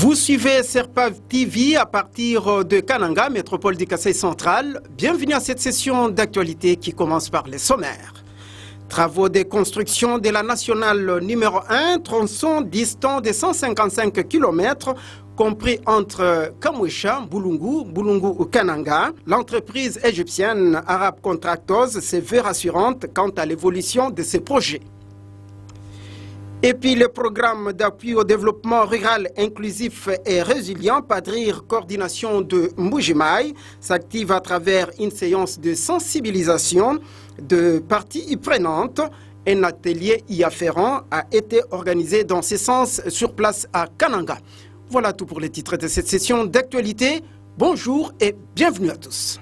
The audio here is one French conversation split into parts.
Vous suivez Serpa TV à partir de Kananga, métropole du Kasaï central. Bienvenue à cette session d'actualité qui commence par les sommaires. Travaux de construction de la nationale numéro 1, tronçon distant de 155 km, compris entre Kamwesha, Bulungu ou Kananga. L'entreprise égyptienne Arab Contractors se veut rassurante quant à l'évolution de ces projets. Et puis le programme d'appui au développement rural inclusif et résilient, PADRIR Coordination de Mbujimaï, s'active à travers une séance de sensibilisation de parties prenantes. Un atelier y afférent a été organisé dans ce sens sur place à Kananga. Voilà tout pour les titres de cette session d'actualité. Bonjour et bienvenue à tous.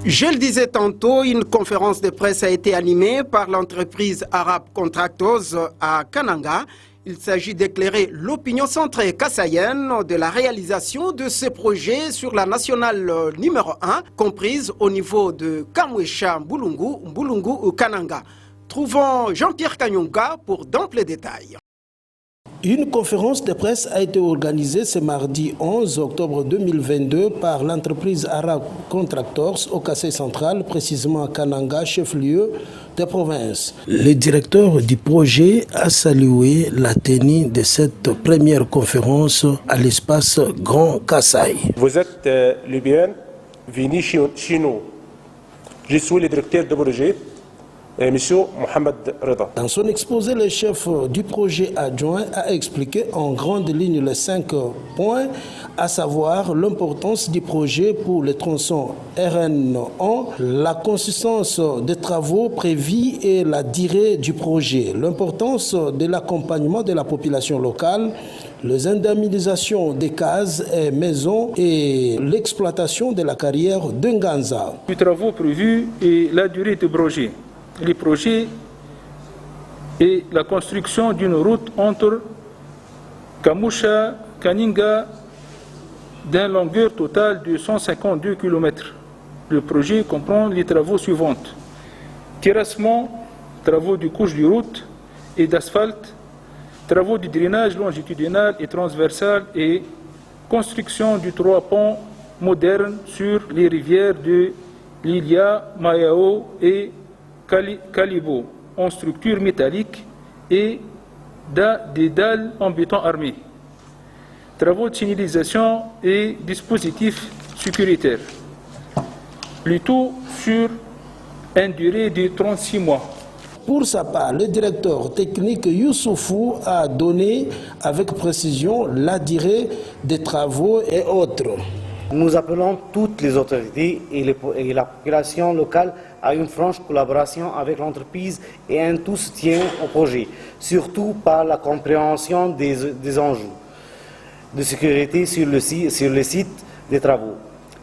Je le disais tantôt, une conférence de presse a été animée par l'entreprise Arab Contractors à Kananga. Il s'agit d'éclairer l'opinion centrée kassaïenne de la réalisation de ce projet sur la nationale numéro 1, comprise au niveau de Kamwesha, Bulungu ou Kananga. Trouvons Jean-Pierre Kanyonga pour d'amples détails. Une conférence de presse a été organisée ce mardi 11 octobre 2022 par l'entreprise Arab Contractors au Kasaï central, précisément à Kananga, chef-lieu de province. Le directeur du projet a salué la tenue de cette première conférence à l'espace Grand Kasaï. Vous êtes libyen, venu chez nous. Je suis le directeur du projet. Monsieur Mohamed Reda. Dans son exposé, le chef du projet adjoint a expliqué en grande ligne les 5 points, à savoir l'importance du projet pour le tronçon RN1, la consistance des travaux prévus et la durée du projet, l'importance de l'accompagnement de la population locale, les indemnisations des cases et maisons et l'exploitation de la carrière d'Nganza. Les travaux prévus et la durée du projet. Les projets et la construction d'une route entre Kamwesha et Kananga d'une longueur totale de 152 km. Le projet comprend les travaux suivants: terrassement, travaux de couche de route et d'asphalte, travaux de drainage longitudinal et transversal et construction de 3 ponts modernes sur les rivières de Lilia, Mayao et Calibo en structure métallique et des dalles en béton armé. Travaux de signalisation et dispositifs sécuritaires. Le tout sur une durée de 36 mois. Pour sa part, le directeur technique Youssoufou a donné avec précision la durée des travaux et autres. Nous appelons toutes les autorités et la population locale à une franche collaboration avec l'entreprise et un tout soutien au projet, surtout par la compréhension des enjeux de sécurité sur le site des travaux,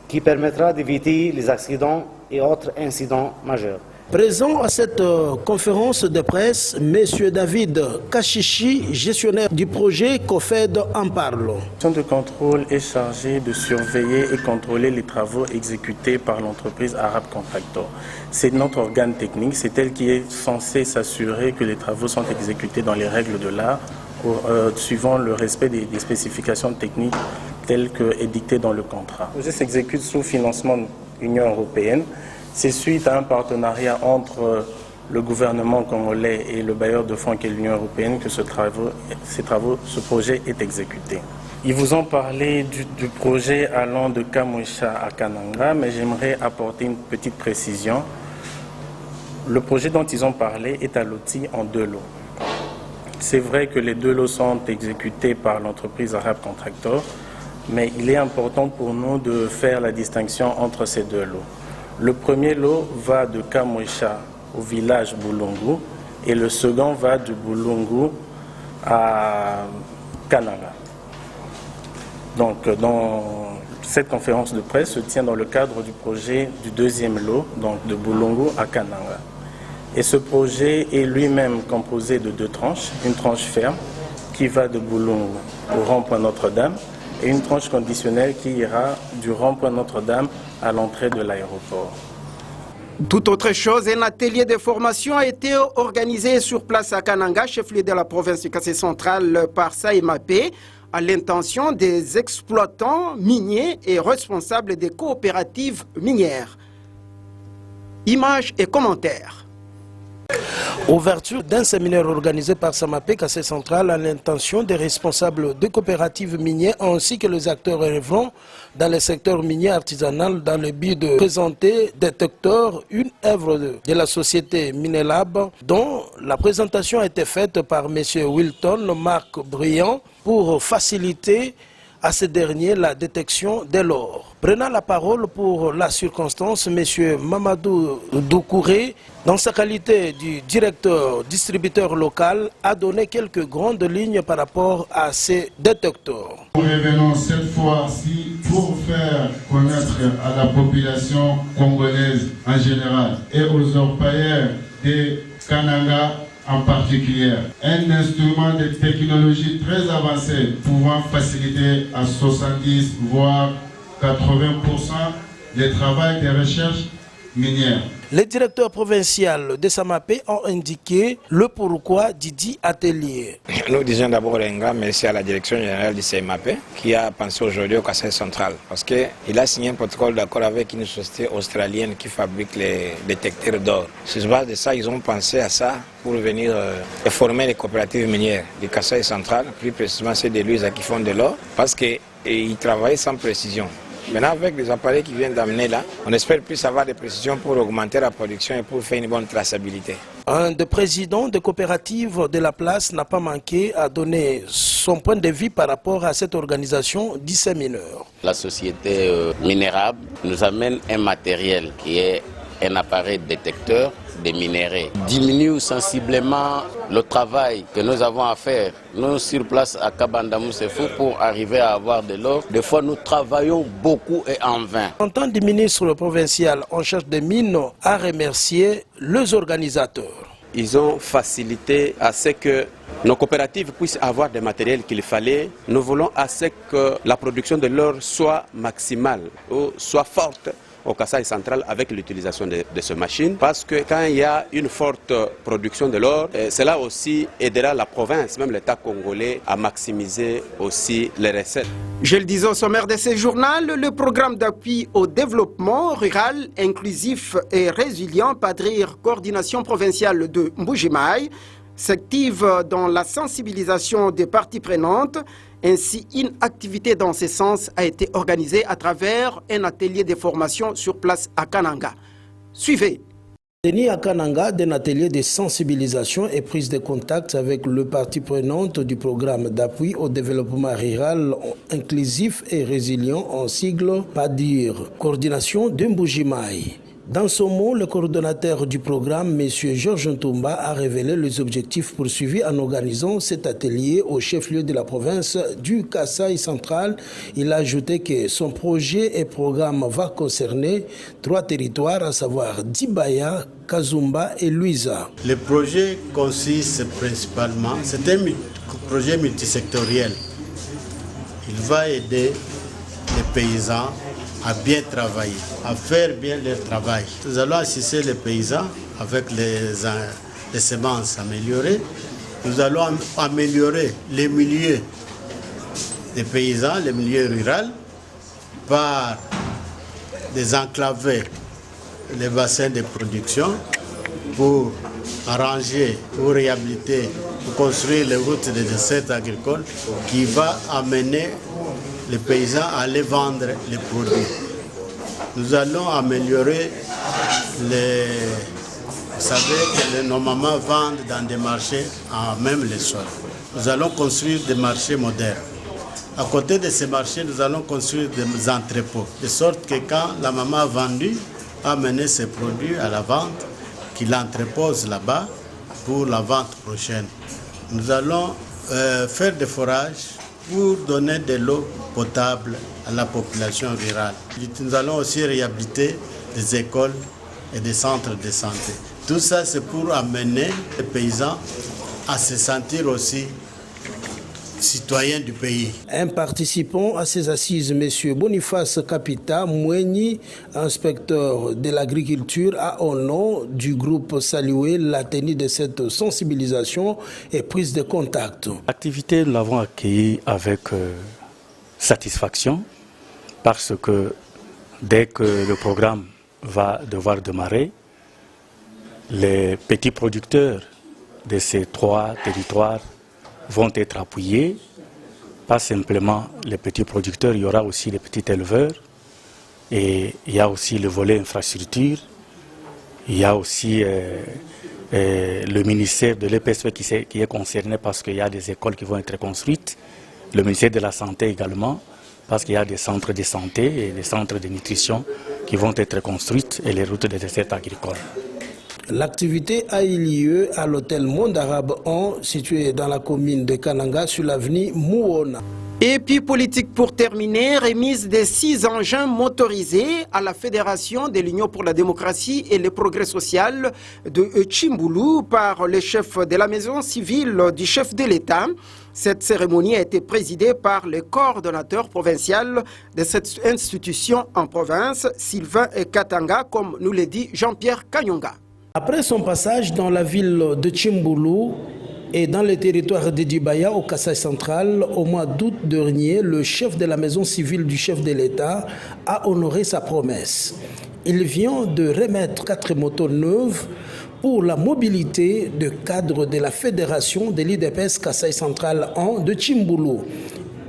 qui permettra d'éviter les accidents et autres incidents majeurs. Présent à cette conférence de presse, M. David Kachichi, gestionnaire du projet COFED, en parle. La mission de contrôle est chargée de surveiller et contrôler les travaux exécutés par l'entreprise Arab Contractors. C'est notre organe technique, c'est elle qui est censée s'assurer que les travaux sont exécutés dans les règles de l'art, suivant le respect des spécifications techniques telles qu'édictées dans le contrat. Le projet s'exécute sous financement de l'Union européenne. C'est suite à un partenariat entre le gouvernement congolais et le bailleur de fonds qui est l'Union européenne que ce projet est exécuté. Ils vous ont parlé du projet allant de Kamwesha à Kananga, mais j'aimerais apporter une petite précision. Le projet dont ils ont parlé est alloti en 2 lots. C'est vrai que les 2 lots sont exécutés par l'entreprise Arab Contractors, mais il est important pour nous de faire la distinction entre ces 2 lots. Le premier lot va de Kamwesha au village Bulungu et le second va de Bulungu à Kananga. Donc, cette conférence de presse se tient dans le cadre du projet du 2e lot, donc de Bulungu à Kananga. Et ce projet est lui-même composé de 2 tranches, une tranche ferme qui va de Bulungu au rond-point Notre-Dame et une tranche conditionnelle qui ira du rond-point Notre-Dame à l'entrée de l'aéroport. Tout autre chose, un atelier de formation a été organisé sur place à Kananga, chef-lieu de la province du Kasaï central, par SAEMAP, à l'intention des exploitants miniers et responsables des coopératives minières. Images et commentaires. Ouverture d'un séminaire organisé par SAEMAP Kasaï central à l'intention des responsables des coopératives minières ainsi que les acteurs œuvrant dans le secteur minier artisanal dans le but de présenter Détecteur, une œuvre de la société Minelab dont la présentation a été faite par M. Wilton Marc Briand pour faciliter à ce dernier la détection de l'or. Prenant la parole pour la circonstance, M. Mamadou Doukouré, dans sa qualité du directeur distributeur local, a donné quelques grandes lignes par rapport à ces détecteurs. Nous revenons cette fois-ci pour faire connaître à la population congolaise en général et aux orpailleurs de Kananga en particulier, un instrument de technologie très avancé pouvant faciliter à 70 voire 80% le travail de recherche minière. Les directeurs provinciaux de SAEMAP ont indiqué le pourquoi Didi Atelier. Nous disons d'abord un grand merci à la direction générale du SAEMAP qui a pensé aujourd'hui au Kasaï central parce qu'il a signé un protocole d'accord avec une société australienne qui fabrique les détecteurs d'or. Sur base de ça, ils ont pensé à ça pour venir former les coopératives minières du Kasaï central, plus précisément celles de Luisa qui font de l'or, parce qu'ils travaillent sans précision. Maintenant, avec les appareils qui viennent d'amener là, on espère plus avoir des précisions pour augmenter la production et pour faire une bonne traçabilité. Un des présidents des coopératives de la place n'a pas manqué à donner son point de vue par rapport à cette organisation dissémineur. La société Minérable nous amène un matériel qui est un appareil détecteur des minéraux. Diminue sensiblement le travail que nous avons à faire. Nous, sur place à Kabandamoussefou, pour arriver à avoir de l'or, des fois nous travaillons beaucoup et en vain. En tant que ministre provincial en charge des mines, a remercié les organisateurs. Ils ont facilité à ce que nos coopératives puissent avoir des matériels qu'il fallait. Nous voulons à ce que la production de l'or soit maximale ou soit forte au Kasaï central avec l'utilisation de ces machines, parce que quand il y a une forte production de l'or, cela aussi aidera la province, même l'État congolais, à maximiser aussi les recettes. Je le disais au sommaire de ce journal, le programme d'appui au développement rural, inclusif et résilient, PADRIR, coordination provinciale de Mbujimaï, s'active dans la sensibilisation des parties prenantes. Ainsi, une activité dans ce sens a été organisée à travers un atelier de formation sur place à Kananga. Suivez. Tenu à Kananga d'un atelier de sensibilisation et prise de contact avec le partie prenante du programme d'appui au développement rural inclusif et résilient en sigle PADRIR, coordination de Mbujimaï. Dans son mot, le coordonnateur du programme, M. Georges Ntumba, a révélé les objectifs poursuivis en organisant cet atelier au chef-lieu de la province du Kasaï central. Il a ajouté que son projet et programme va concerner 3 territoires, à savoir Dibaya, Kazumba et Luisa. Le projet consiste principalement, c'est un projet multisectoriel. Il va aider les paysans à bien travailler, à faire bien leur travail. Nous allons assister les paysans avec les semences améliorées. Nous allons améliorer les milieux des paysans, les milieux ruraux, par désenclaver les bassins de production pour arranger, pour réhabiliter, pour construire les routes de dessert agricole qui va amener les paysans à aller vendre les produits. Nous allons améliorer les... Vous savez que nos mamans vendent dans des marchés, même les sols. Nous allons construire des marchés modernes. À côté de ces marchés, nous allons construire des entrepôts, de sorte que quand la maman a vendu, a amené ses produits à la vente, qu'il entrepose là-bas pour la vente prochaine. Nous allons faire des forages pour donner de l'eau potable à la population rurale. Nous allons aussi réhabiliter des écoles et des centres de santé. Tout ça, c'est pour amener les paysans à se sentir aussi citoyens du pays. Un participant à ces assises, M. Boniface Kapita Moueni, inspecteur de l'agriculture, a au nom du groupe salué la tenue de cette sensibilisation et prise de contact. L'activité, nous l'avons accueillie avec satisfaction parce que dès que le programme va devoir démarrer, les petits producteurs de ces 3 territoires vont être appuyés. Pas simplement les petits producteurs, il y aura aussi les petits éleveurs et il y a aussi le volet infrastructure, il y a aussi le ministère de l'EPSP qui est concerné parce qu'il y a des écoles qui vont être construites, le ministère de la Santé également, parce qu'il y a des centres de santé et des centres de nutrition qui vont être construits et les routes de dessert agricole. L'activité a eu lieu à l'hôtel Monde Arabe 1, situé dans la commune de Kananga, sur l'avenue Mouona. Et puis politique pour terminer, remise des 6 engins motorisés à la Fédération de l'Union pour la démocratie et le progrès social de Tchimboulou par le chef de la maison civile du chef de l'État. Cette cérémonie a été présidée par le coordonnateur provincial de cette institution en province, Sylvain Katanga, comme nous l'a dit Jean-Pierre Kanyonga. Après son passage dans la ville de Tchimboulou et dans le territoire de Dibaya au Kasaï central, au mois d'août dernier, le chef de la maison civile du chef de l'État a honoré sa promesse. Il vient de remettre 4 motos neuves pour la mobilité de cadres de la fédération de l'IDPS Kasaï central 1 de Tchimboulou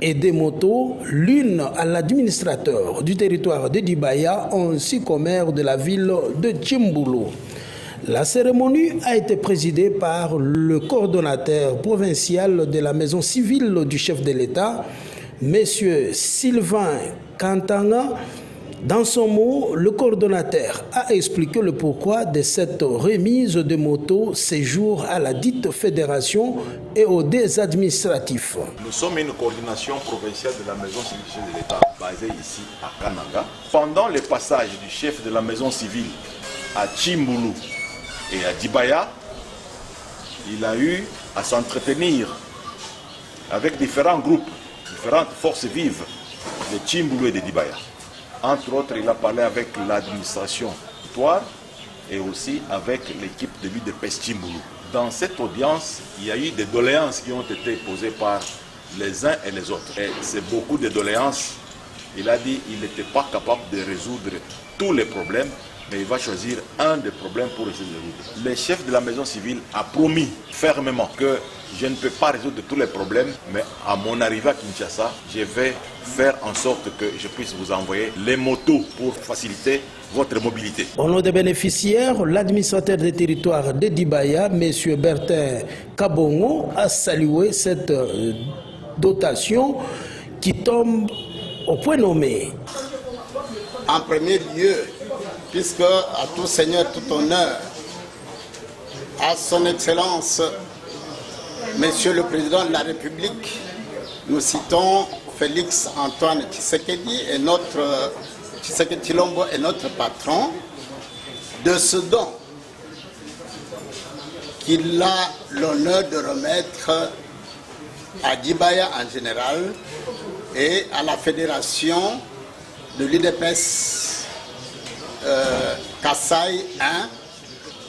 et des motos, l'une à l'administrateur du territoire de Dibaya ainsi qu'au maire de la ville de Tchimboulou. La cérémonie a été présidée par le coordonnateur provincial de la maison civile du chef de l'État, M. Sylvain Katanga. Dans son mot, le coordonnateur a expliqué le pourquoi de cette remise de motos séjour à la dite fédération et aux deux administratifs. Nous sommes une coordination provinciale de la maison civile de l'État basée ici à Kananga. Pendant le passage du chef de la maison civile à Tchimboulou et à Dibaya, il a eu à s'entretenir avec différents groupes, différentes forces vives de Tchimboulou et de Dibaya. Entre autres, il a parlé avec l'administration territoire et aussi avec l'équipe de l'UDPS Tchimboulou. Dans cette audience, il y a eu des doléances qui ont été posées par les uns et les autres. Et c'est beaucoup de doléances. Il a dit qu'il n'était pas capable de résoudre tous les problèmes, mais il va choisir un des problèmes pour essayer de résoudre. Le chef de la maison civile a promis fermement que je ne peux pas résoudre tous les problèmes, mais à mon arrivée à Kinshasa, je vais faire en sorte que je puisse vous envoyer les motos pour faciliter votre mobilité. Au nom des bénéficiaires, l'administrateur des territoires de Dibaya, M. Bertin Kabongo, a salué cette dotation qui tombe au point nommé. En premier lieu, puisque à tout seigneur, tout honneur, à son excellence, Monsieur le Président de la République, nous citons Félix Antoine Tshisekedi et Tshisekedi Tshilombo est notre patron, de ce don qu'il a l'honneur de remettre à Dibaya en général et à la fédération de l'UDPS Kasaï 1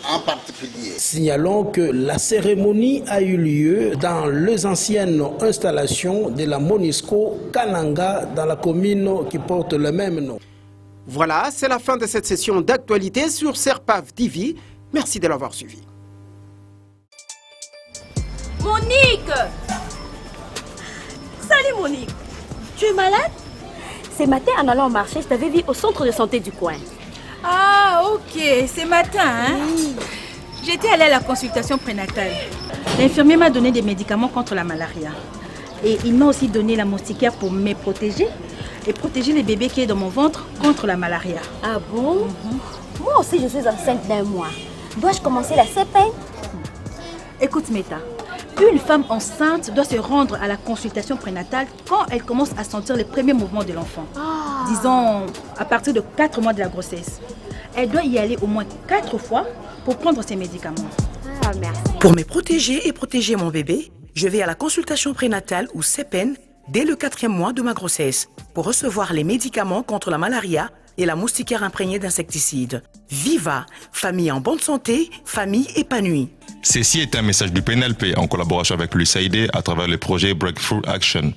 en particulier. Signalons que la cérémonie a eu lieu dans les anciennes installations de la MONUSCO Kananga dans la commune qui porte le même nom. Voilà, c'est la fin de cette session d'actualité sur Serpav TV. Merci de l'avoir suivi. Monique! Salut Monique! Tu es malade? Ce matin, en allant au marché, je t'avais vu au centre de santé du coin. Ah, ok. Ce matin, hein? Oui. J'étais allée à la consultation prénatale. L'infirmier m'a donné des médicaments contre la malaria. Et il m'a aussi donné la moustiquaire pour me protéger et protéger les bébés qui est dans mon ventre contre la malaria. Ah bon? Moi aussi, je suis enceinte d'1 mois. Dois-je commencer la CPN? Écoute, Meta. Une femme enceinte doit se rendre à la consultation prénatale quand elle commence à sentir les premiers mouvements de l'enfant. Disons, à partir de 4 mois de la grossesse. Elle doit y aller au moins 4 fois pour prendre ses médicaments. Ah, merci. Pour me protéger et protéger mon bébé, je vais à la consultation prénatale ou CEPEN dès le 4e mois de ma grossesse pour recevoir les médicaments contre la malaria et la moustiquaire imprégnée d'insecticides. Viva, famille en bonne santé, famille épanouie. Ceci est un message du PNLP en collaboration avec l'USAID à travers le projet Breakthrough Action.